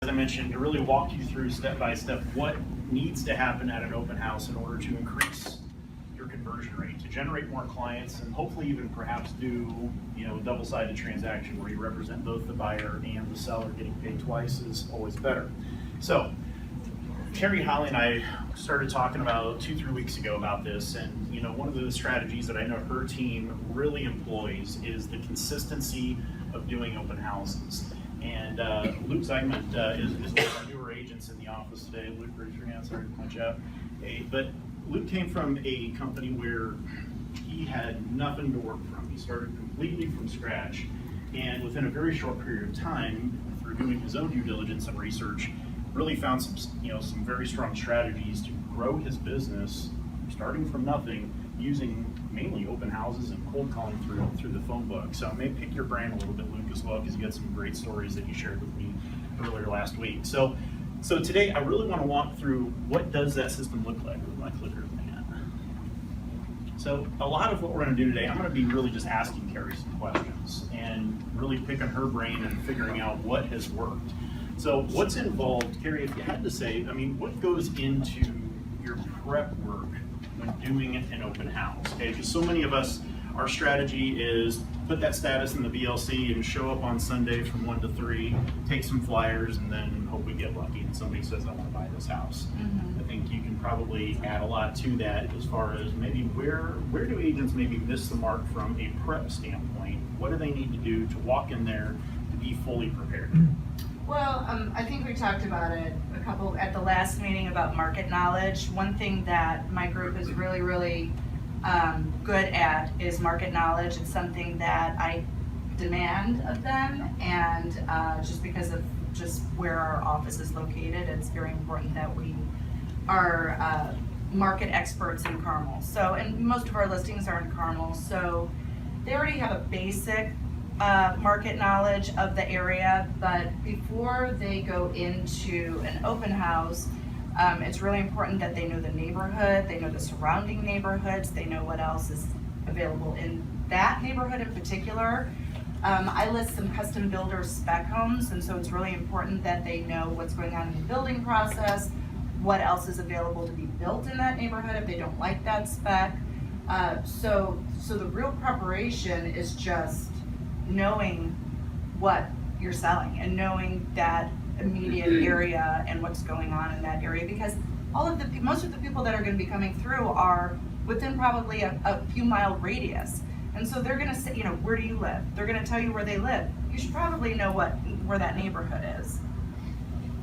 I mentioned, to really walk you through step by step what needs to happen at an open house in order to increase your conversion rate, to generate more clients, and hopefully even perhaps do, a double-sided transaction where you represent both the buyer and the seller. Getting paid twice is always better. So Carrie Holle and I started talking about 2-3 weeks ago about this, and one of the strategies that I know her team really employs is the consistency of doing open houses. And Luke Zeigman is one of our newer agents in the office today. Luke, raise your hand, sorry to punch out. But Luke came from a company where he had nothing to work from. He started completely from scratch, and within a very short period of time, through doing his own due diligence and research, really found some very strong strategies to grow his business, starting from nothing, using mainly open houses and cold calling through the phone book. So I may pick your brain a little bit, Luke, as well, because you got some great stories that you shared with me earlier last week. So today I really want to walk through what does that system look like with my clicker in my hand. So a lot of what we're going to do today, I'm going to be really just asking Carrie some questions and really picking her brain and figuring out what has worked. So what's involved, Carrie, if you had to say, what goes into your prep work when doing an open house? Okay, because so many of us, our strategy is put that status in the VLC and show up on Sunday from 1 to 3, take some flyers, and then hope we get lucky and somebody says, I want to buy this house. Mm-hmm. I think you can probably add a lot to that as far as maybe where do agents maybe miss the mark from a prep standpoint? What do they need to do to walk in there to be fully prepared? Well, I think we talked about it at the last meeting about market knowledge. One thing that my group is really, really good at is market knowledge. It's something that I demand of them, and just because of just where our office is located, it's very important that we are market experts in Carmel. So, and most of our listings are in Carmel, so they already have a basic market knowledge of the area, but before they go into an open house, it's really important that they know the neighborhood, they know the surrounding neighborhoods, they know what else is available in that neighborhood in particular. I list some custom builder spec homes, and so it's really important that they know what's going on in the building process, what else is available to be built in that neighborhood if they don't like that spec. So the real preparation is just knowing what you're selling and knowing that immediate area and what's going on in that area, because most of the people that are going to be coming through are within probably a few mile radius, and so they're going to say, where do you live? They're going to tell you where they live. You should probably know where that neighborhood is.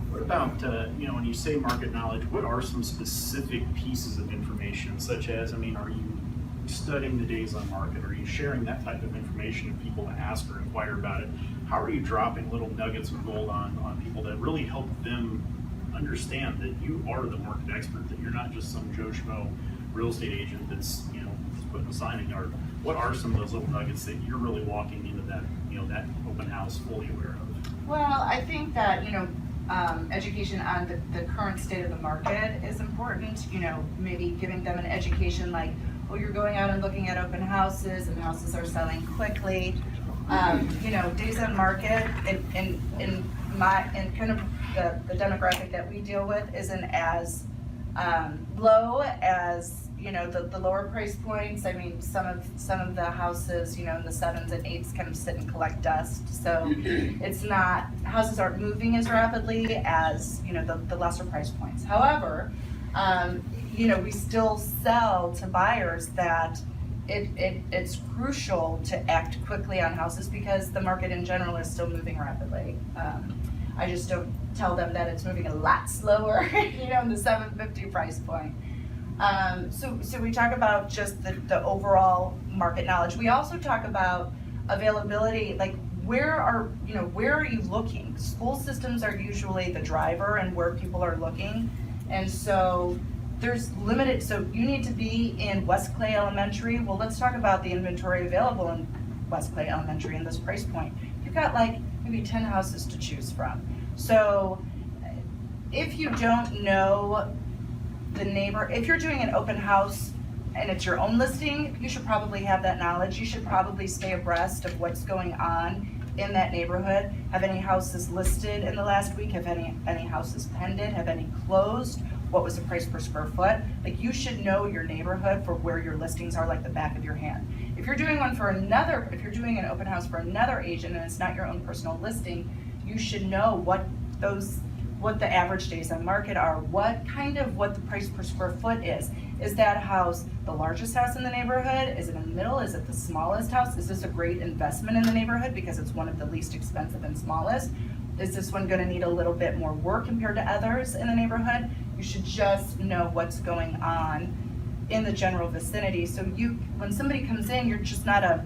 What about when you say market knowledge, what are some specific pieces of information, such as, are you studying the days on market? Are you sharing that type of information if people ask or inquire about it? How are you dropping little nuggets of gold on people that really help them understand that you are the market expert, that you're not just some Joe Schmo real estate agent that's putting a sign in yard? What are some of those little nuggets that you're really walking into that that open house fully aware of? Well, I think that education on the current state of the market is important. Maybe giving them an education like, you're going out and looking at open houses and houses are selling quickly. Days on market in kind of the demographic that we deal with isn't as low as the lower price points. Some of the houses in the 7s and 8s kind of sit and collect dust, so houses aren't moving as rapidly as the lesser price points. However, we still sell to buyers that it's crucial to act quickly on houses because the market in general is still moving rapidly. I just don't tell them that it's moving a lot slower, in the 750 price point. So we talk about just the overall market knowledge. We also talk about availability, like where are you looking? School systems are usually the driver and where people are looking, and so there's limited, so you need to be in West Clay Elementary. Well, let's talk about the inventory available in West Clay Elementary in this price point. You've got like maybe 10 houses to choose from. So if you don't know the neighbor, if you're doing an open house and it's your own listing, you should probably have that knowledge. You should probably stay abreast of what's going on in that neighborhood. Have any houses listed in the last week? Have any houses pending? Have any closed? What was the price per square foot? Like, you should know your neighborhood for where your listings are like the back of your hand. If you're doing an open house for another agent and it's not your own personal listing, you should know what the average days on market are, what the price per square foot is. Is that house the largest house in the neighborhood? Is it in the middle? Is it the smallest house? Is this a great investment in the neighborhood because it's one of the least expensive and smallest? Is this one gonna need a little bit more work compared to others in the neighborhood? You should just know what's going on in the general vicinity. So when somebody comes in, you're just not a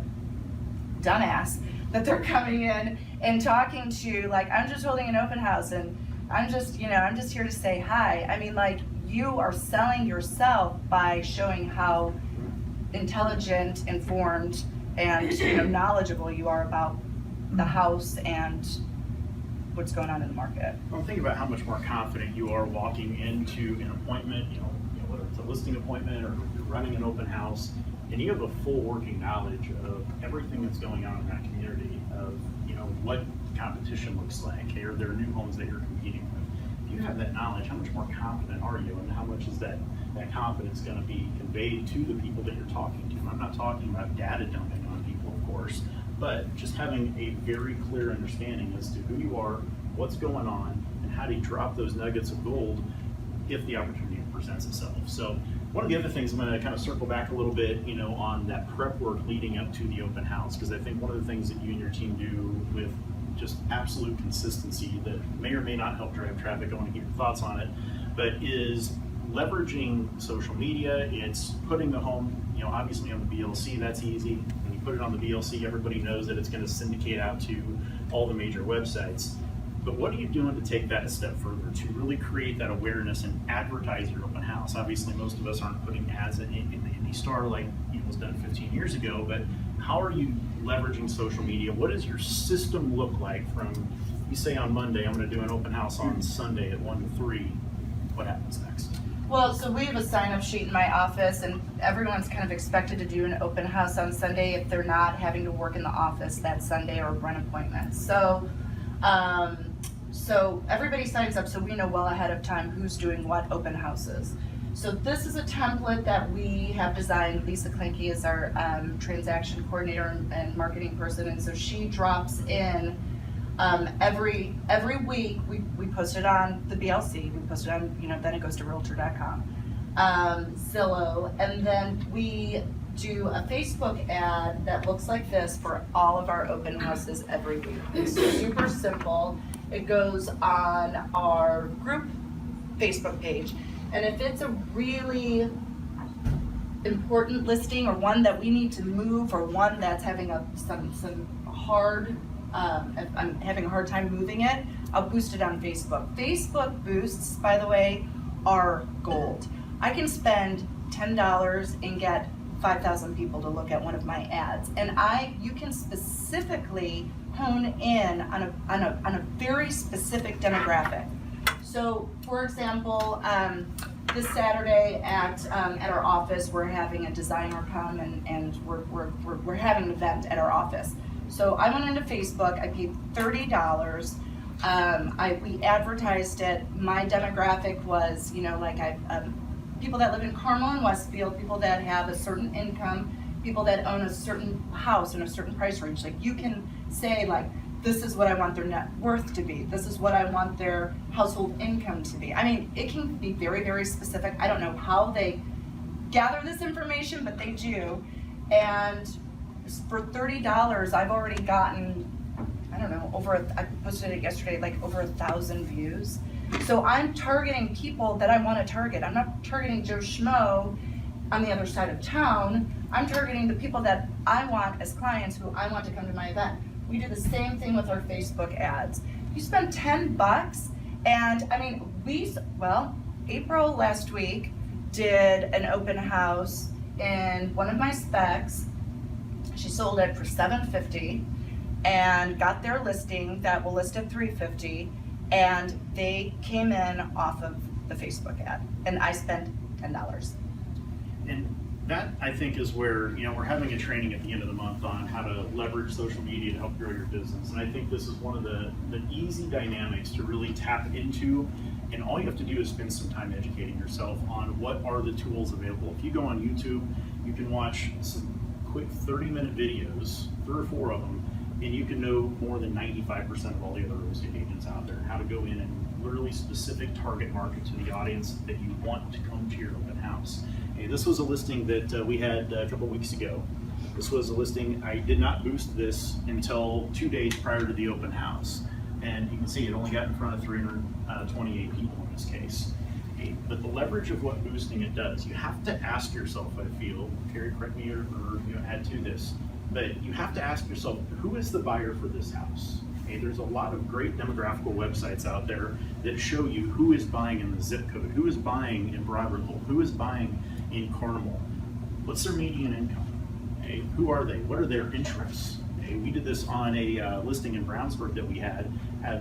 dumbass that they're coming in and talking to, like, I'm just holding an open house and I'm just here to say hi. I mean, like, you are selling yourself by showing how intelligent, informed, and knowledgeable you are about the house and what's going on in the market. Well, think about how much more confident you are walking into an appointment, whether it's a listing appointment or you're running an open house, and you have a full working knowledge of everything that's going on in that community, of what competition looks like, or there are new homes that you're competing with. If you have that knowledge, how much more confident are you, and how much is that confidence going to be conveyed to the people that you're talking to? And I'm not talking about data dumping on people, of course, but just having a very clear understanding as to who you are, what's going on, and how to drop those nuggets of gold if the opportunity presents itself. So one of the other things, I'm going to kind of circle back a little bit, on that prep work leading up to the open house, because I think one of the things that you and your team do with just absolute consistency that may or may not help drive traffic, I want to get your thoughts on it, but is leveraging social media. It's putting the home, obviously on the BLC, that's easy. When you put it on the BLC, everybody knows that it's going to syndicate out to all the major websites. But what are you doing to take that a step further, to really create that awareness and advertise your open house? Obviously, most of us aren't putting ads in the Indy Star like was done 15 years ago, but how are you leveraging social media? What does your system look like from, you say on Monday, I'm going to do an open house on Sunday at 1 to 3. What happens next? Well, so we have a sign-up sheet in my office, and everyone's kind of expected to do an open house on Sunday if they're not having to work in the office that Sunday or run appointments. So everybody signs up so we know well ahead of time who's doing what open houses. So this is a template that we have designed. Lisa Klinke is our transaction coordinator and marketing person, and so she drops in every week. We post it on the BLC, we post it on, then it goes to realtor.com, Zillow, and then we do a Facebook ad that looks like this for all of our open houses every week. It's super simple. It goes on our group Facebook page. And if it's a really important listing or one that we need to move or one that's having some hard, if I'm having a hard time moving it, I'll boost it on Facebook. Facebook boosts, by the way, are gold. I can spend $10 and get 5,000 people to look at one of my ads, and you can specifically hone in on a very specific demographic. So, for example, this Saturday at our office, we're having a designer come and we're having an event at our office. So I went into Facebook. I paid $30. We advertised it. My demographic was, people that live in Carmel and Westfield, people that have a certain income, people that own a certain house in a certain price range. Like, you can say, like, this is what I want their net worth to be. This is what I want their household income to be. I mean, it can be very, very specific. I don't know how they gather this information, but they do. And for $30, I've already gotten, I don't know, I posted it yesterday, like over 1,000 views. So I'm targeting people that I want to target. I'm not targeting Joe Schmo on the other side of town. I'm targeting the people that I want as clients who I want to come to my event. We do the same thing with our Facebook ads. You spend $10 and I mean, April last week did an open house in one of my specs. She sold it for $750 and got their listing that will list at $350, and they came in off of the Facebook ad, and I spent $10. And that I think is where, we're having a training at the end of the month on how to leverage social media to help grow your business. And I think this is one of the easy dynamics to really tap into. And all you have to do is spend some time educating yourself on what are the tools available. If you go on YouTube, you can watch some quick 30-minute videos, 3 or 4 of them, and you can know more than 95% of all the other real estate agents out there, how to go in and literally specific target market to the audience that you want to come to your open house. Hey, this was a listing that we had a couple weeks ago. This was a listing, I did not boost this until 2 days prior to the open house. And you can see it only got in front of 328 people in this case. Hey, but the leverage of what boosting it does, you have to ask yourself, I feel, Carrie, correct me or add to this, but you have to ask yourself, who is the buyer for this house? Okay, there's a lot of great demographical websites out there that show you who is buying in the zip code, who is buying in Broad Ripple, who is buying in Carmel, what's their median income, okay, who are they, what are their interests? Okay, we did this on a listing in Brownsburg that we had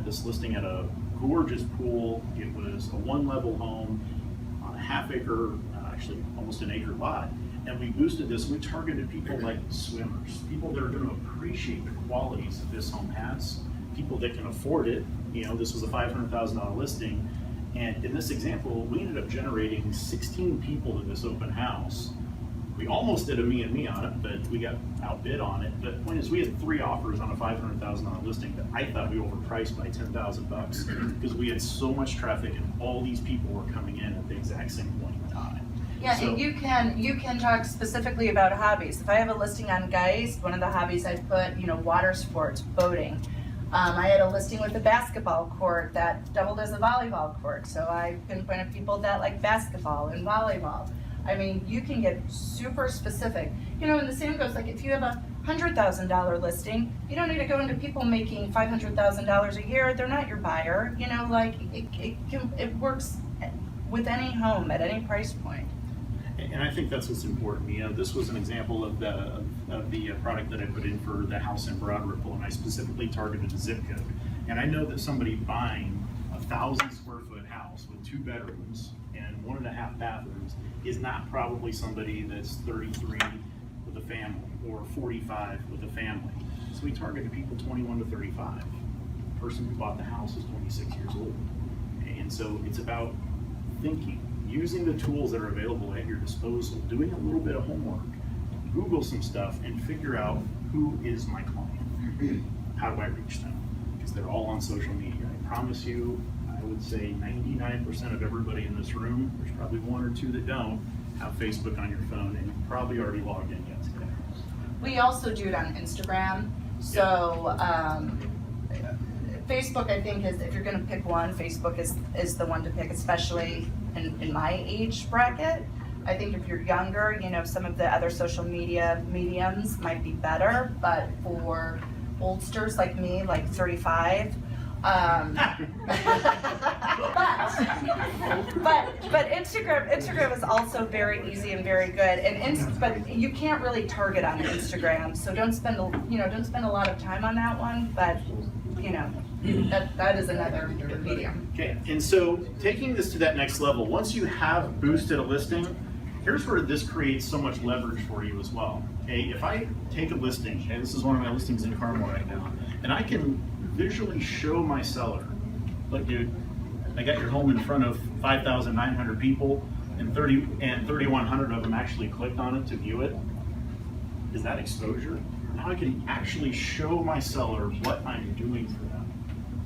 this listing at a gorgeous pool. It was a 1-level home on a half-acre, actually almost an acre lot. And we boosted this, we targeted people like swimmers, people that are gonna appreciate the qualities that this home has, people that can afford it. This was a $500,000 listing. And in this example, we ended up generating 16 people to this open house. We almost did a me and me on it, but we got outbid on it. But the point is, we had 3 offers on a $500,000 listing that I thought we overpriced by $10,000 because we had so much traffic and all these people were coming in at the exact same point in time. Yeah, So, and you can talk specifically about hobbies. If I have a listing on Geist, one of the hobbies I put, water sports, boating. I had a listing with a basketball court that doubled as a volleyball court, so I pinpointed people that like basketball and volleyball. I mean, you can get super specific. And the same goes, like if you have a $100,000 listing, you don't need to go into people making $500,000 a year. They're not your buyer. It works with any home at any price point. and I think that's what's important. This was an example of the product that I put in for the house in Broad Ripple, and I specifically targeted a zip code. And I know that somebody buying a 1,000-square-foot house with 2 bedrooms and 1.5 bathrooms is not probably somebody that's 33 with a family or 45 with a family. So we targeted people 21 to 35. The person who bought the house is 26 years old. And so it's about thinking, using the tools that are available at your disposal, doing a little bit of homework, Google some stuff and figure out who is my client. How do I reach them? Because they're all on social media. I promise you, I would say 99% of everybody in this room, there's probably 1 or 2 that don't, have Facebook on your phone, and you've probably already logged in yet today. We also do it on Instagram. So Facebook, I think, is, if you're gonna pick one, Facebook is the one to pick, especially in my age bracket. I think if you're younger, some of the other social media mediums might be better, but for oldsters like me, like 35, but Instagram is also very easy and very good, but you can't really target on Instagram, so don't spend a lot of time on that one. But that is another medium. Okay, and so taking this to that next level, once you have boosted a listing, here's where this creates so much leverage for you as well. Okay, if I take a listing, and this is one of my listings in Carmel right now, and I can visually show my seller, look dude, I got your home in front of 5,900 people and 3,100 of them actually clicked on it to view it. Is that exposure? Now I can actually show my seller what I'm doing for them.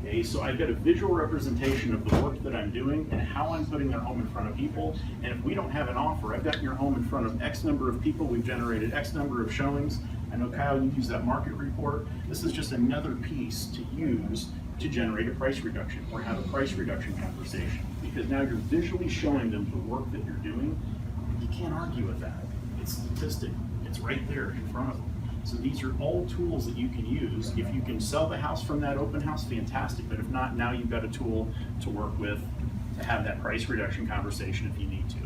Okay, so I've got a visual representation of the work that I'm doing and how I'm putting their home in front of people. And if we don't have an offer, I've got your home in front of X number of people, we've generated X number of showings. I know Kyle, you use that market report. This is just another piece to use to generate a price reduction or have a price reduction conversation. Because now you're visually showing them the work that you're doing. You can't argue with that. It's statistic. It's right there in front of them. So these are all tools that you can use. If you can sell the house from that open house, fantastic. But if not, now you've got a tool to work with to have that price reduction conversation if you need to.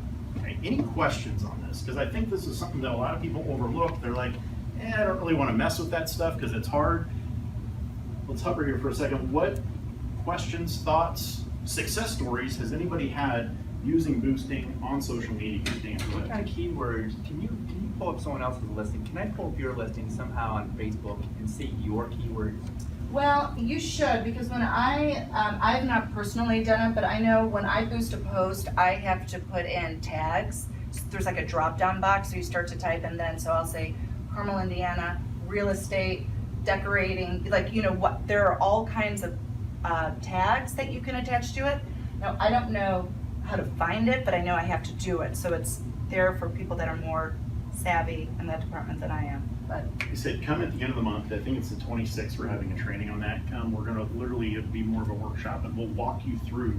Okay. Any questions on this? Because I think this is something that a lot of people overlook. They're like, I don't really want to mess with that stuff because it's hard. Let's hover here for a second. What questions, thoughts, success stories has anybody had using boosting on social media. What kind of keywords, can you pull up someone else's listing? Can I pull up your listing somehow on Facebook and see your keywords? Well, you should, because when I've not personally done it, but I know when I boost a post, I have to put in tags. So there's like a drop-down box, so you start to type in then, so I'll say Carmel, Indiana, real estate, decorating, like, you know what, there are all kinds of tags that you can attach to it. Now, I don't know how to find it, but I know I have to do it, so it's there for people that are more savvy in that department than I am. But I said, come at the end of the month. I think it's the 26th. We're having a training on that. Come, we're going to literally, it'll be more of a workshop, and we'll walk you through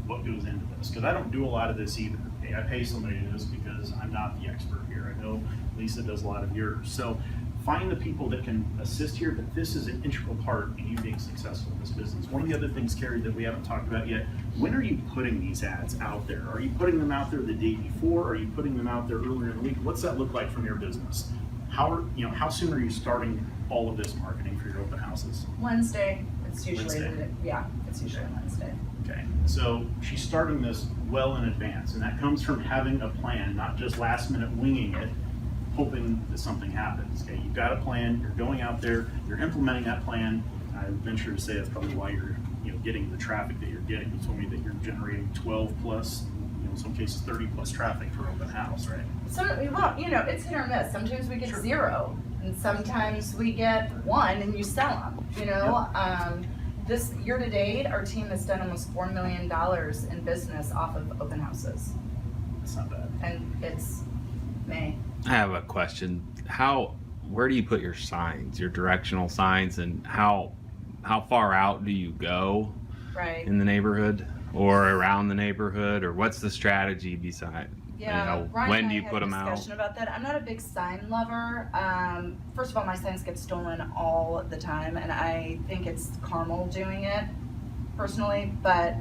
what goes into this. Because I don't do a lot of this either. Okay? I pay somebody to do this because I'm not the expert here. I know Lisa does a lot of yours. So find the people that can assist here, but this is an integral part in you being successful in this business. One of the other things, Carrie, that we haven't talked about yet, when are you putting these ads out there? Are you putting them out there the day before? Are you putting them out there earlier in the week? What's that look like from your business? How soon are you starting all of this marketing for your open houses? Wednesday, it's usually, Wednesday. it's usually Wednesday. Okay, so she's starting this well in advance, and that comes from having a plan, not just last minute winging it, hoping that something happens. Okay, you've got a plan, you're going out there, you're implementing that plan. I venture to say that's probably why you're getting the traffic that you're getting. You told me that you're generating 12 plus, in some cases 30 plus traffic for open house, right? Well, it's hit or miss. Sometimes we get Sure. 0, and sometimes we get 1 and you sell them, This year to date, our team has done almost $4 million in business off of open houses, That's not bad. and it's May. I have a question. Where do you put your signs, your directional signs, and how far out do you go Right. in the neighborhood or around the neighborhood, or what's the strategy beside? Yeah, Brian when and do I you had put a them out? discussion about that. I'm not a big sign lover. First of all, my signs get stolen all the time, and I think it's Carmel doing it personally. But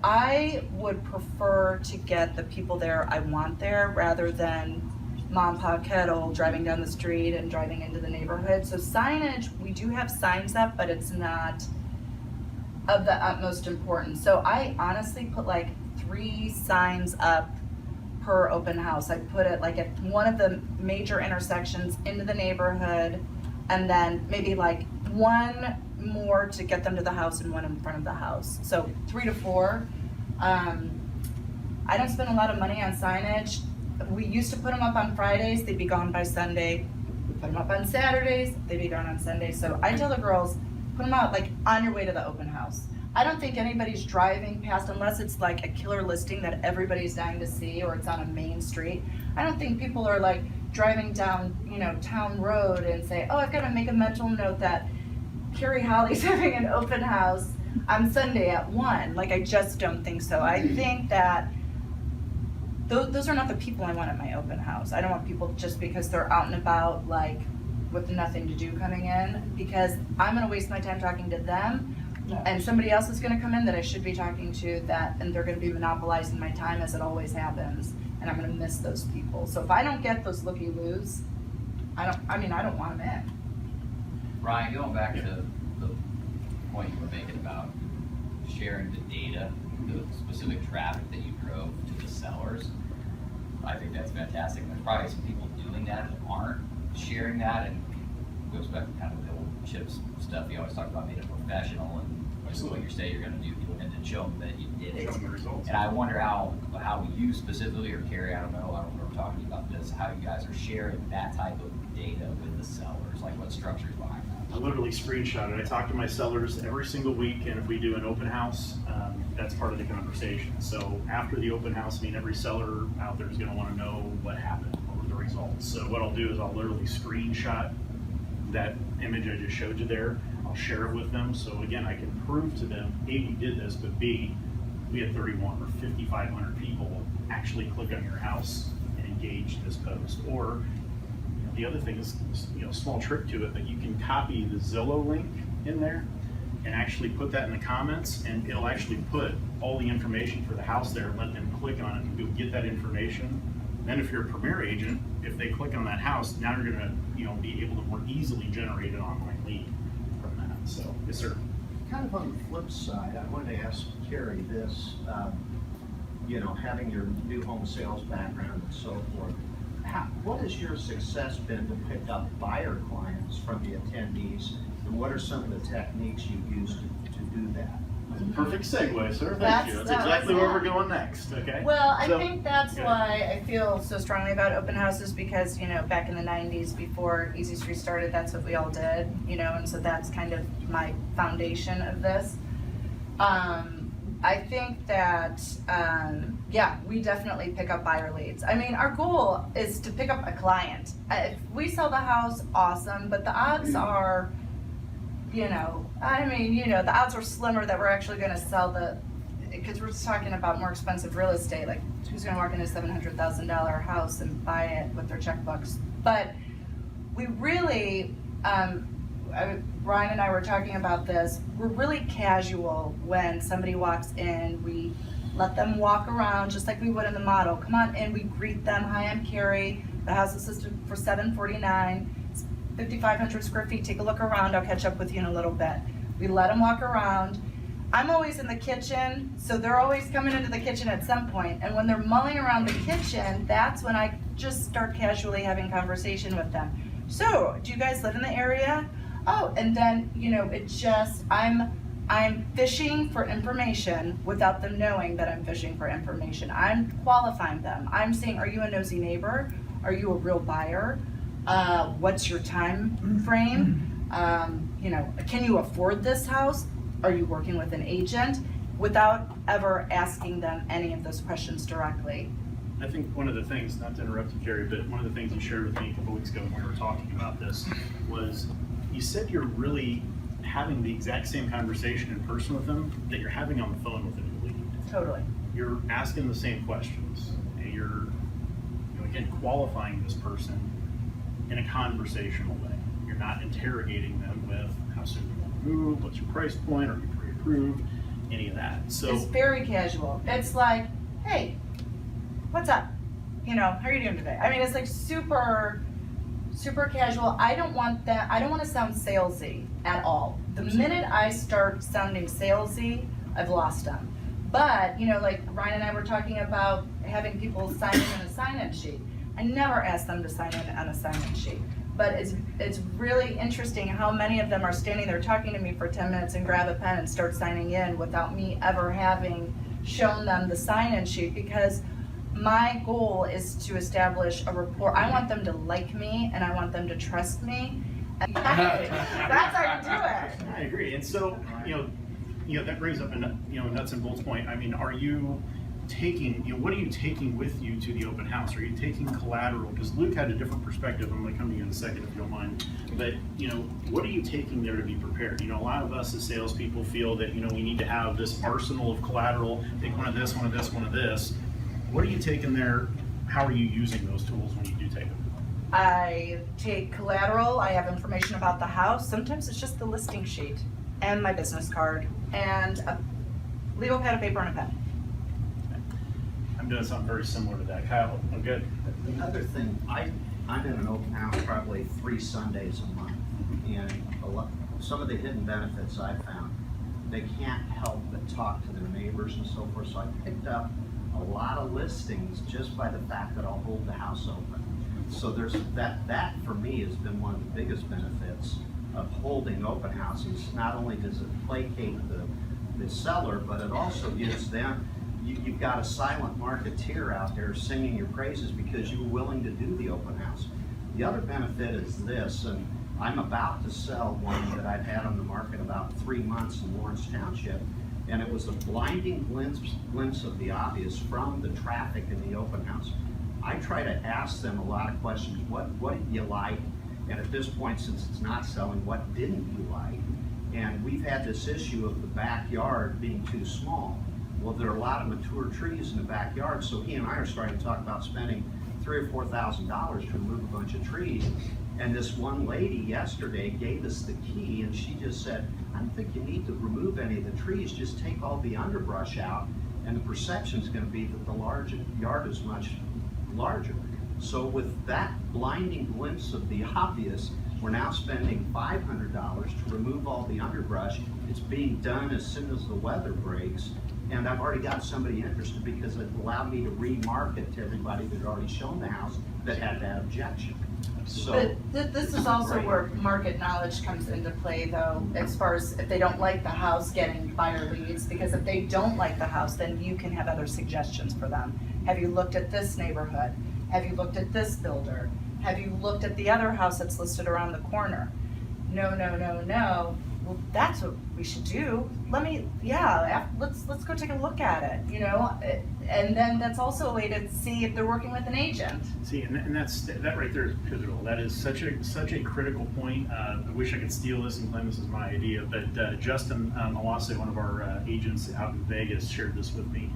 I would prefer to get the people there I want there rather than Mom, Pop, Kettle driving down the street and driving into the neighborhood. So signage, we do have signs up, but it's not of the utmost importance. So I honestly put like 3 signs up per open house. I put it like at one of the major intersections into the neighborhood, and then maybe like 1 more to get them to the house and 1 in front of the house. So 3 to 4. I don't spend a lot of money on signage. We used to put them up on Fridays, they'd be gone by Sunday. We put them up on Saturdays, they'd be gone on Sunday. So I tell the girls, put them out like on your way to the open house. I don't think anybody's driving past, unless it's like a killer listing that everybody's dying to see, or it's on a main street. I don't think people are like driving down, town road and say, oh, I've got to make a mental note that Carrie Holle's having an open house on Sunday at 1. Like, I just don't think so. I think that those are not the people I want at my open house. I don't want people just because they're out and about, like, with nothing to do coming in, because I'm gonna waste my time talking to them, and somebody else is gonna come in that I should be talking to, and they're gonna be monopolizing my time, as it always happens, and I'm gonna miss those people. So if I don't get those looky-loos, I don't want them in. Ryan, going back to the point you were making about sharing the data, the specific traffic that you drove to the sellers, I think that's fantastic. There's probably some people doing that aren't sharing that, and goes back to kind of the old Chips stuff. You always talk about being a professional and what you say you're going to do, and then show them that you did it. Show them the results. And I wonder how you specifically, or Carrie, I don't know, we're talking about this, how you guys are sharing that type of data with the sellers, like what structure is behind that. I literally screenshot it. I talk to my sellers every single week, and if we do an open house, that's part of the conversation. So after the open house, every seller out there is going to want to know what happened, what were the results. So what I'll do is I'll literally screenshot that image I just showed you there. I'll share it with them. So again, I can prove to them, A, we did this, but B, we had 31 or 5,500 people actually click on your house and engage this post. Or the other thing is, small trick to it, but you can copy the Zillow link in there and actually put that in the comments, and it'll actually put all the information for the house there and let them click on it and go get that information. Then if you're a Premier agent, if they click on that house, now you're gonna be able to more easily generate an online lead from that. So, yes, sir. Kind of on the flip side, I wanted to ask Carrie this. you know, having your new home sales background and so forth, what has your success been to pick up buyer clients from the attendees, and what are some of the techniques you use to do that? Perfect segue, sir. Thank That's- you. That's that exactly was where it. we're going next, okay? Well, I So- think that's Good. why I feel so strongly about open houses, because, you know, back in the 90s, before Easy Street started, that's what we all did, you know, and so that's kind of my foundation of this. I think that, yeah, we definitely pick up buyer leads. I mean, our goal is to pick up a client. If we sell the house, awesome, but the odds are, you know, I mean, you know, the odds are slimmer that we're actually gonna sell because we're just talking about more expensive real estate, like who's gonna walk into a $700,000 house and buy it with their checkbooks? But we really, Ryan and I were talking about this, we're really casual when somebody walks in. We let them walk around just like we would in the model. Come on in, we greet them. Hi, I'm Carrie. The house is listed for $749. It's 5,500 square feet. Take a look around. I'll catch up with you in a little bit. We let them walk around. I'm always in the kitchen, so they're always coming into the kitchen at some point. And when they're mulling around the kitchen, that's when I just start casually having conversation with them. So, do you guys live in the area? Oh, and then, you know, it just, I'm fishing for information without them knowing that I'm fishing for information. I'm qualifying them. I'm saying, are you a nosy neighbor? Are you a real buyer? What's your time frame? You know, can you afford this house? Are you working with an agent? Without ever asking them any of those questions directly. I think one of the things, not to interrupt you, Carrie, but one of the things you shared with me a couple weeks ago when we were talking about this was you said you're really having the exact same conversation in person with them that you're having on the phone with a new lead. Totally. You're asking the same questions, and you're, you know, again, qualifying this person in a conversational way. You're not interrogating them with how soon you want to move, what's your price point, are you pre-approved, any of that. So It's very casual. It's like, hey, what's up? You know, how are you doing today? I mean, it's like super casual. I don't want that. I don't want to sound salesy at all. The minute I start sounding salesy, I've lost them. But, you know, like Ryan and I were talking about having people sign in on a sign-in sheet. I never ask them to sign in on a sign-in sheet. But it's really interesting how many of them are standing there talking to me for 10 minutes and grab a pen and start signing in without me ever having shown them the sign-in sheet, because my goal is to establish a rapport. I want them to like me and I want them to trust me. And that's how you do it. I agree. And so, you know, that brings up a, nuts and bolts point. I mean, are you taking, what are you taking with you to the open house? Are you taking collateral? Because Luke had a different perspective. I'm going to come to you in a second if you don't mind. But, what are you taking there to be prepared? A lot of us as salespeople feel that, we need to have this arsenal of collateral, take one of this, one of this, one of this. What are you taking there? How are you using those tools when you do take them? I take collateral, I have information about the house. Sometimes it's just the listing sheet and my business card and a legal pad of paper and a pen. I'm doing something very similar to that. Kyle, I'm good. The other thing, I'm in an open house probably 3 Sundays a month, and some of the hidden benefits I found, they can't help but talk to their neighbors and so forth, so I picked up a lot of listings just by the fact that I'll hold the house open. So there's that for me has been one of the biggest benefits of holding open houses. Not only does it placate the seller, but it also gives them, you've got a silent marketeer out there singing your praises because you were willing to do the open house. The other benefit is this, and I'm about to sell one that I've had on the market about 3 months in Lawrence Township, and it was a blinding glimpse of the obvious from the traffic in the open house. I try to ask them a lot of questions. What did you like? And at this point, since it's not selling, what didn't you like? And we've had this issue of the backyard being too small. Well, there are a lot of mature trees in the backyard, so he and I are starting to talk about spending $3,000 or $4,000 to remove a bunch of trees. And this one lady yesterday gave us the key, and she just said, I don't think you need to remove any of the trees, just take all the underbrush out, and the perception is going to be that the yard is much larger. So with that blinding glimpse of the obvious, we're now spending $500 to remove all the underbrush. It's being done as soon as the weather breaks, And I've already got somebody interested because it allowed me to remarket to everybody that had already shown the house that had that objection. So, But this is also Right. where market knowledge comes into play though, as far as if they don't like the house, getting buyer leads, because if they don't like the house, then you can have other suggestions for them. Have you looked at this neighborhood? Have you looked at this builder? Have you looked at the other house that's listed around the corner? No, no, no, no. Well, that's what we should do. Let's go take a look at it, you know? And then that's also a way to see if they're working with an agent. See, and that right there is pivotal. That is such a critical point. I wish I could steal this and claim this is my idea, but Justin Alase, one of our agents out in Vegas, shared this with me.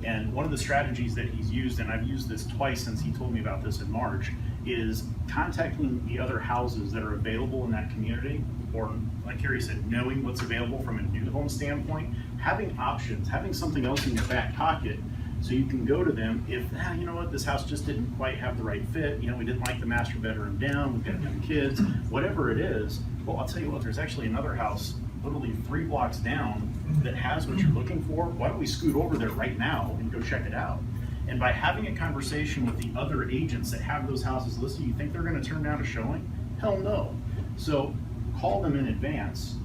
And one of the strategies that he's used, and I've used this twice since he told me about this in March, is contacting the other houses that are available in that community, or like Carrie said, knowing what's available from a new home standpoint, having options, having something else in your back pocket so you can go to them if, you know what, this house just didn't quite have the right fit, you know, we didn't like the master bedroom down, we've got young kids, whatever it is. Well, I'll tell you what, there's actually another house literally 3 blocks down that has what you're looking for. Why don't we scoot over there right now and go check it out? And by having a conversation with the other agents that have those houses listed, you think they're gonna turn down a showing? Hell no. So call them in advance,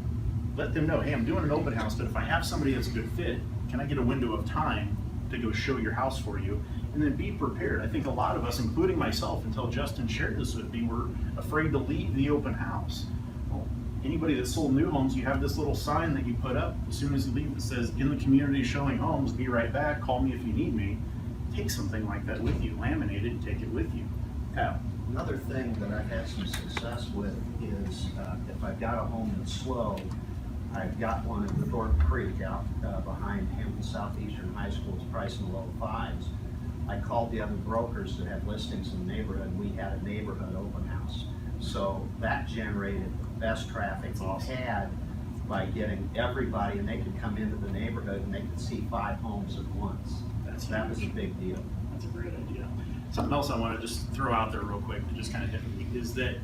let them know, hey, I'm doing an open house, but if I have somebody that's a good fit, can I get a window of time to go show your house for you? And then be prepared. I think a lot of us, including myself, until Justin shared this with me, were afraid to leave the open house. Well, anybody that sold new homes, you have this little sign that you put up as soon as you leave that says, in the community showing homes, be right back, call me if you need me. Take something like that with you, laminate it, and take it with you. How? another thing that I've had some success with is if I've got a home that's slow, I've got one at the Thorpe Creek out behind Hampton Southeastern High School. It's priced in the low fives. I called the other brokers that had listings in the neighborhood, and we had a neighborhood open house. So that generated the best traffic we had by getting everybody, and they could come into the neighborhood and they could see 5 homes at once. That was a big deal. That's a great idea. Something else I want to just throw out there real quick to just kind of hit me is that,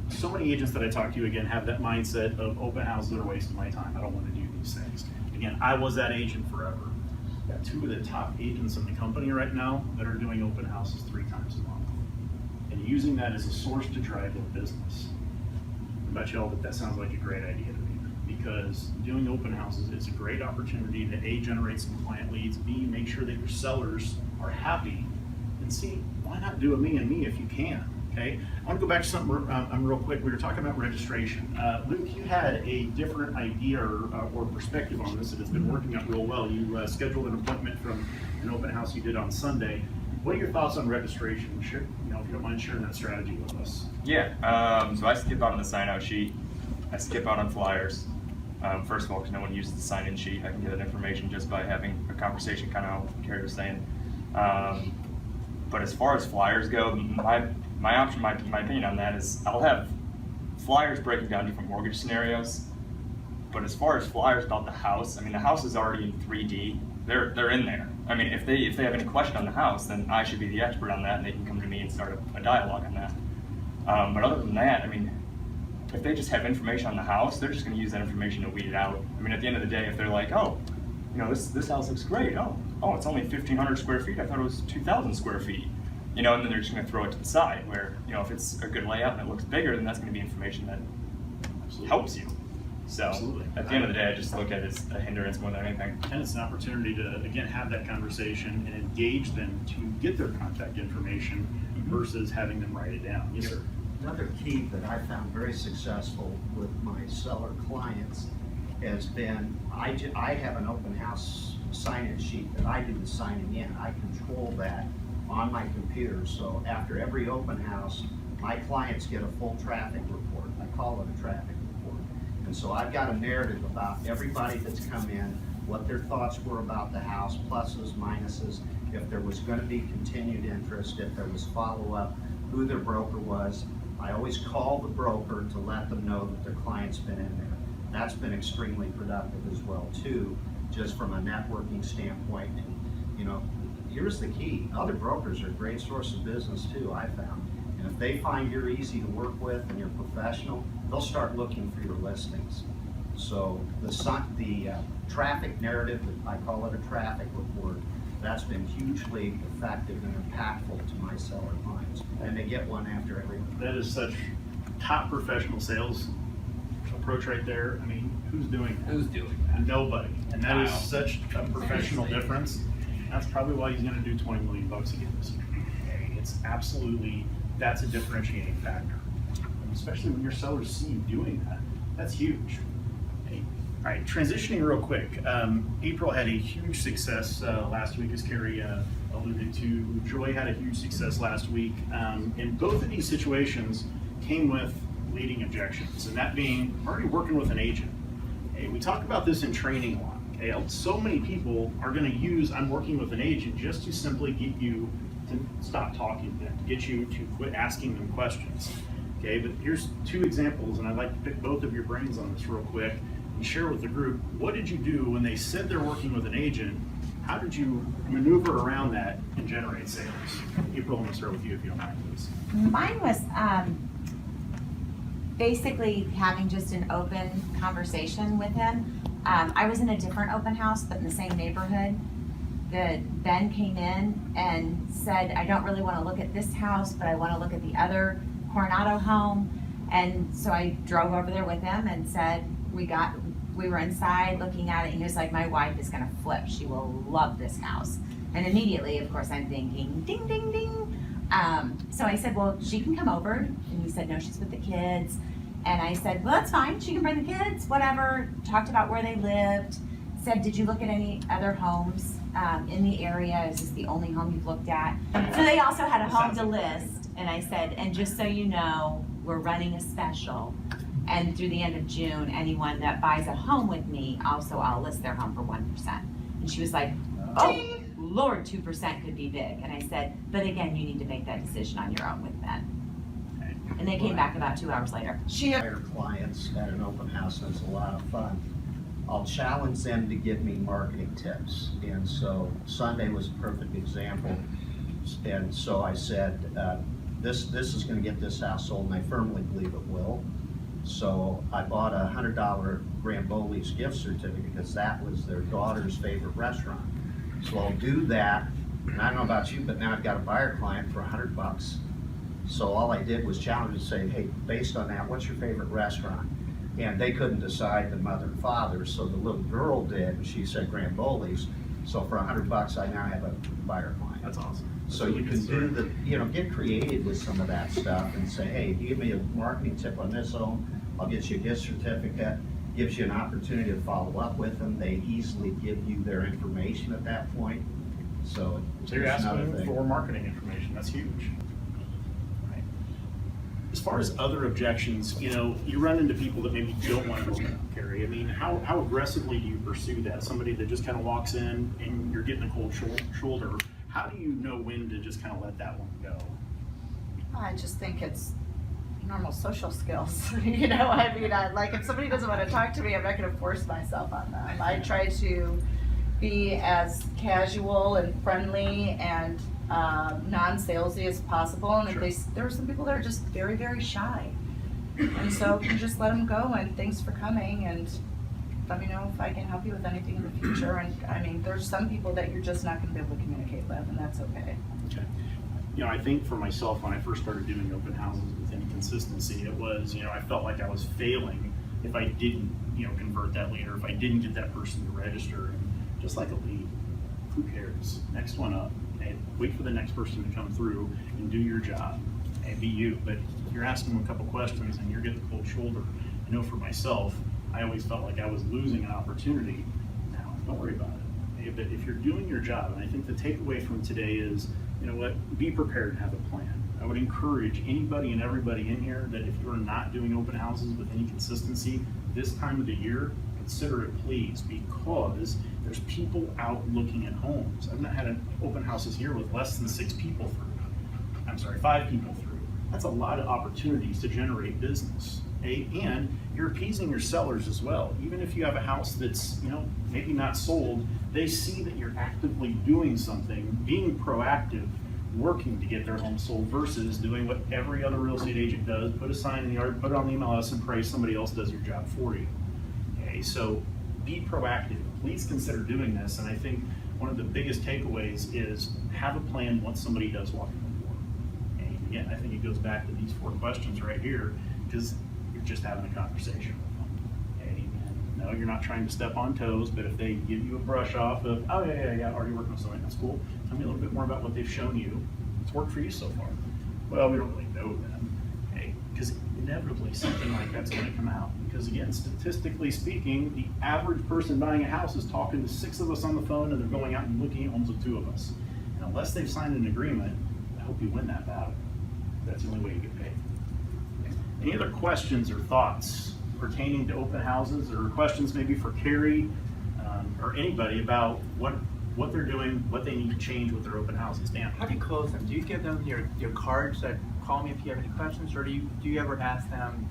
so many agents that I talk to, again, have that mindset of open houses are a waste of my time. I don't want to do these things. Again, I was that agent forever. Got 2 of the top agents in the company right now that are doing open houses 3 times a month and using that as a source to drive their business. I bet y'all that sounds like a great idea to me, because doing open houses is a great opportunity to A, generate some client leads, B, make sure that your sellers are happy, and C, why not do a me and me if you can, okay? I want to go back to something real quick. We were talking about registration. Luke, you had a different idea or perspective on this that has been working out real well. You scheduled an appointment from an open house you did on Sunday. What are your thoughts on registration? Sure, if you don't mind sharing that strategy with us. Yeah, so I skip out on the sign-out sheet. I skip out on flyers. First of all, because no one uses the sign-in sheet. I can get that information just by having a conversation, kind of how Carrie was saying. But as far as flyers go, my opinion on that is I'll have flyers breaking down different mortgage scenarios. But as far as flyers about the house, I mean, the house is already in 3D. They're in there. I mean, if they have any question on the house, then I should be the expert on that, and they can come to me and start a dialogue on that. But other than that, I mean, if they just have information on the house, they're just going to use that information to weed it out. I mean, at the end of the day, if they're like, oh, this house looks great. Oh, it's only 1,500 square feet. I thought it was 2,000 square feet. And then they're just going to throw it to the side. Where if it's a good layout and it looks bigger, then that's going to be information that helps you. So Absolutely. At the end of the day, I just look at it as a hindrance more than anything. And it's an opportunity to, again, have that conversation and engage them to get their contact information versus having them write it down. Yes, sir. Another key that I found very successful with my seller clients has been, I have an open house sign-in sheet that I do the signing in. I control that on my computer. So after every open house, my clients get a full traffic report. I call it a traffic report. And so I've got a narrative about everybody that's come in, what their thoughts were about the house, pluses, minuses, if there was going to be continued interest, if there was follow-up, who their broker was. I always call the broker to let them know that their client's been in there. That's been extremely productive as well too, just from a networking standpoint. And here's the key. Other brokers are a great source of business too, I found. And if they find you're easy to work with and you're professional, they'll start looking for your listings. So the traffic narrative, I call it a traffic report, that's been hugely effective and impactful to my seller clients. And they get one after every month. That is such top professional sales approach right there. I mean, who's doing that? Who's doing that? Nobody. And that is Wow. such a professional difference. That's probably why he's gonna do 20 million bucks again this year. Okay, it's absolutely, that's a differentiating factor. And especially when your sellers see you doing that, that's huge. Okay. All right, transitioning real quick. April had a huge success last week, as Carrie alluded to. Joy had a huge success last week. And both of these situations came with leading objections, and that being already working with an agent. Okay, we talk about this in training a lot. Okay, so many people are going to use "I'm working with an agent" just to simply get you to stop talking to them, to get you to quit asking them questions. Okay, but here's two examples, and I'd like to pick both of your brains on this real quick and share with the group. What did you do when they said they're working with an agent? How did you maneuver around that and generate sales? April, I'm going to start with you if you don't mind, please. Mine was basically having just an open conversation with him. I was in a different open house, but in the same neighborhood. Ben came in and said, I don't really want to look at this house, but I want to look at the other Coronado home. And so I drove over there with him and said, we were inside looking at it, and he was like, my wife is going to flip. She will love this house. And immediately, of course, I'm thinking, ding, ding, ding. So I said, well, she can come over. And he said, no, she's with the kids. And I said, well, that's fine. She can bring the kids, whatever. Talked about where they lived. Said, did you look at any other homes in the area? Is this the only home you've looked at? So they also had a home to list. And I said, and just so you know, we're running a special. And through the end of June, anyone that buys a home with me, also I'll list their home for 1%. And she was like, oh, Lord, 2% could be big. And I said, but again, you need to make that decision on your own with Ben. And they came back about 2 hours later. Hire clients at an open house, and it's a lot of fun. I'll challenge them to give me marketing tips. And so Sunday was a perfect example. And so I said, this is gonna get this house sold, and I firmly believe it will. So I bought a $100 Gramboli's gift certificate because that was their daughter's favorite restaurant. So I'll do that, and I don't know about you, but now I've got a buyer client for $100. So all I did was challenge and say, hey, based on that, what's your favorite restaurant? And they couldn't decide, the mother and father, so the little girl did, and she said Gramboli's. So for $100, I now have a buyer client. That's awesome. So you can do get creative with some of that stuff and say, hey, give me a marketing tip on this home, I'll get you a gift certificate, gives you an opportunity to follow up with them. They easily give you their information at that point. So you're there's asking another thing. for marketing information. That's huge. Right. As far as other objections, you run into people that maybe don't want to open up, Carrie. I mean, how aggressively do you pursue that? Somebody that just kind of walks in and you're getting a cold shoulder. How do you know when to just kind of let that one go? I just think it's normal social skills. I mean, if somebody doesn't want to talk to me, I'm not going to force myself on them. I try to be as casual and friendly and non-salesy as possible. And Sure. if there are some people that are just very, very shy, and so you just let them go. And thanks for coming, and let me know if I can help you with anything in the future. And I mean, there's some people that you're just not going to be able to communicate with, and that's okay. Okay. I think for myself, when I first started doing open houses with any consistency, it was, I felt like I was failing if I didn't, convert that lead, or if I didn't get that person to register. And just like a lead, who cares? Next one up. And wait for the next person to come through and do your job and be you. But if you're asking them a couple questions and you're getting the cold shoulder, I know for myself, I always felt like I was losing an opportunity. Now, don't worry about it. Okay? But if you're doing your job, and I think the takeaway from today is, be prepared and have a plan. I would encourage anybody and everybody in here that if you're not doing open houses with any consistency this time of the year, consider it, please, because there's people out looking at homes. I've not had an open houses here with less than 5 people through. That's a lot of opportunities to generate business. Okay? And you're appeasing your sellers as well. Even if you have a house that's, maybe not sold, they see that you're actively doing something, being proactive, working to get their home sold versus doing what every other real estate agent does, put a sign in the yard, put it on the MLS, and pray somebody else does your job for you. Okay? Okay, so be proactive. Please consider doing this. And I think one of the biggest takeaways is have a plan once somebody does walk in the door. And again, I think it goes back to these 4 questions right here, because you're just having a conversation with them. Okay? And no, you're not trying to step on toes, but if they give you a brush off of, oh yeah, already working with somebody, that's cool. Tell me a little bit more about what they've shown you. It's worked for you so far. Well, we don't really know them. Okay? Because inevitably something like that's going to come out. Because again, statistically speaking, the average person buying a house is talking to 6 of us on the phone, and they're going out and looking at homes with 2 of us. And unless they've signed an agreement, I hope you win that battle. That's the only way you get paid. Any other questions or thoughts pertaining to open houses, or questions maybe for Carrie or anybody about what they're doing, what they need to change with their open houses? Dan? How do you close them? Do you give them your cards that call me if you have any questions, or do you ever ask them,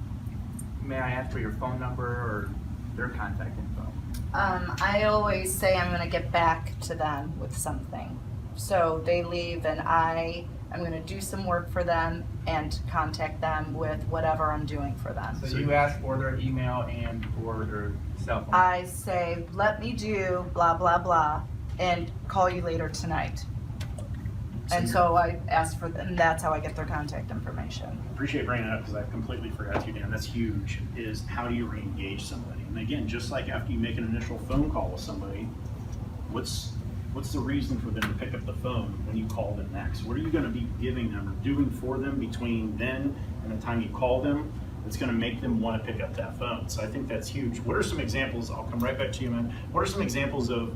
may I ask for your phone number or their contact info? I always say I'm gonna get back to them with something. So they leave and I'm gonna do some work for them and contact them with whatever I'm doing for them. So you ask for their email and for their cell phone? I say, let me do blah, blah, blah, and call you later tonight. And so I ask for them, that's how I get their contact information. Appreciate bringing it up because I completely forgot to, Dan. That's huge, is how do you re-engage somebody? And again, just like after you make an initial phone call with somebody, what's the reason for them to pick up the phone when you call them next? What are you going to be giving them or doing for them between then and the time you call them that's going to make them want to pick up that phone? So I think that's huge. What are some examples, I'll come right back to you, man. What are some examples of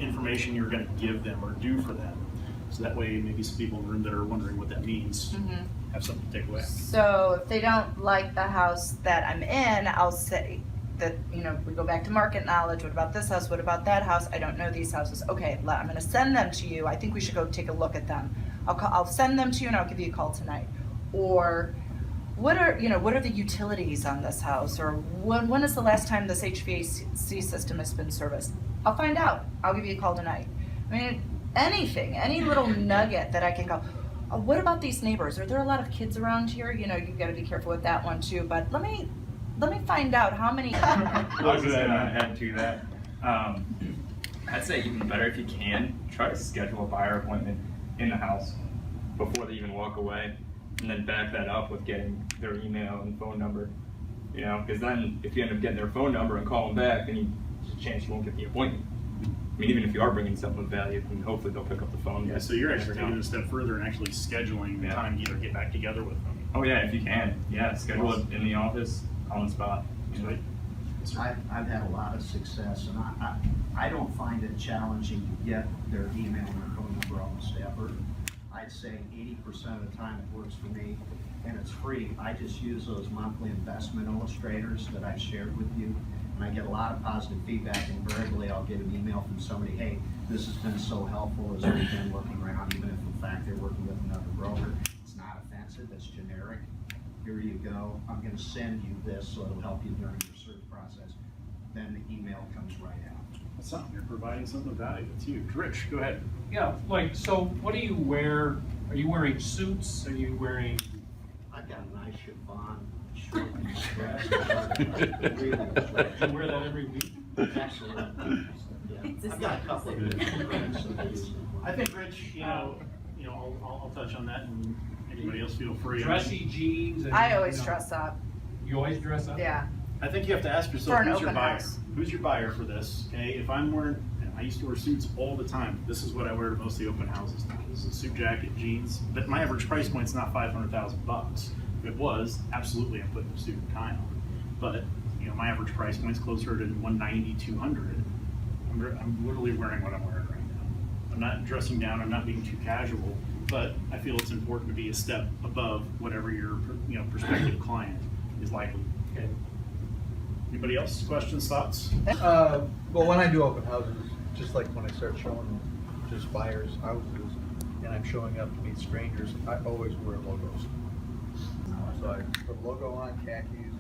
information you're going to give them or do for them? So that way maybe some people in the room that are wondering what that means have something to take away. So if they don't like the house that I'm in, I'll say that, we go back to market knowledge. What about this house? What about that house? I don't know these houses. Okay, I'm gonna send them to you. I think we should go take a look at them. I'll send them to you and I'll give you a call tonight. Or what are the utilities on this house? Or when is the last time this HVAC system has been serviced? I'll find out. I'll give you a call tonight. I mean, anything, any little nugget that I can go, oh, what about these neighbors? Are there a lot of kids around here? You've got to be careful with that one too. But let me find out how many. I was just gonna add to that. I'd say even better if you can, try to schedule a buyer appointment in the house before they even walk away, and then back that up with getting their email and phone number. Because then if you end up getting their phone number and call them back, then there's a chance you won't get the appointment. I mean, even if you are bringing something of value, then hopefully they'll pick up the phone. Yeah, so you're actually taking it a step further and actually scheduling the time to either get back together with them. Oh yeah, if you can. Yeah, schedule it in the office, on the spot. Right. I've had a lot of success, and I don't find it challenging to get their email and their phone number almost ever. I'd say 80% of the time it works for me, and it's free. I just use those monthly investment illustrators that I shared with you, and I get a lot of positive feedback. Invariably, I'll get an email from somebody, hey, this has been so helpful as we've been looking around, even if in fact they're working with another broker. It's not offensive, it's generic. Here you go, I'm gonna send you this so it'll help you during your search process. Then the email comes right out. That's something, you're providing something of value. That's huge. Rich, go ahead. Yeah, so what do you wear? Are you wearing suits? Are you wearing? I've got a nice chiffon shirt and really Do you wear that every week? Absolutely. Yeah. I've got a couple of different friends that use them. I think, Rich, I'll touch on that, and anybody else feel free. Dressy jeans? And, I always dress up. You always dress up? Yeah. I think you have to ask yourself, For an who's your open buyer? house. Who's your buyer for this? Okay, if I'm wearing, I used to wear suits all the time. This is what I wear to most of the open houses now. This is a suit jacket, jeans, but my average price point's not $500,000. If it was, absolutely I'm putting a suit and tie on. But, my average price point's closer to 190, 200. I'm literally wearing what I'm wearing right now. I'm not dressing down, I'm not being too casual, but I feel it's important to be a step above whatever your, prospective client is likely. Okay. Anybody else? Questions, thoughts? Well, when I do open houses, just like when I start showing just buyers houses, and I'm showing up to meet strangers, I always wear logos. So I put a logo on, khakis,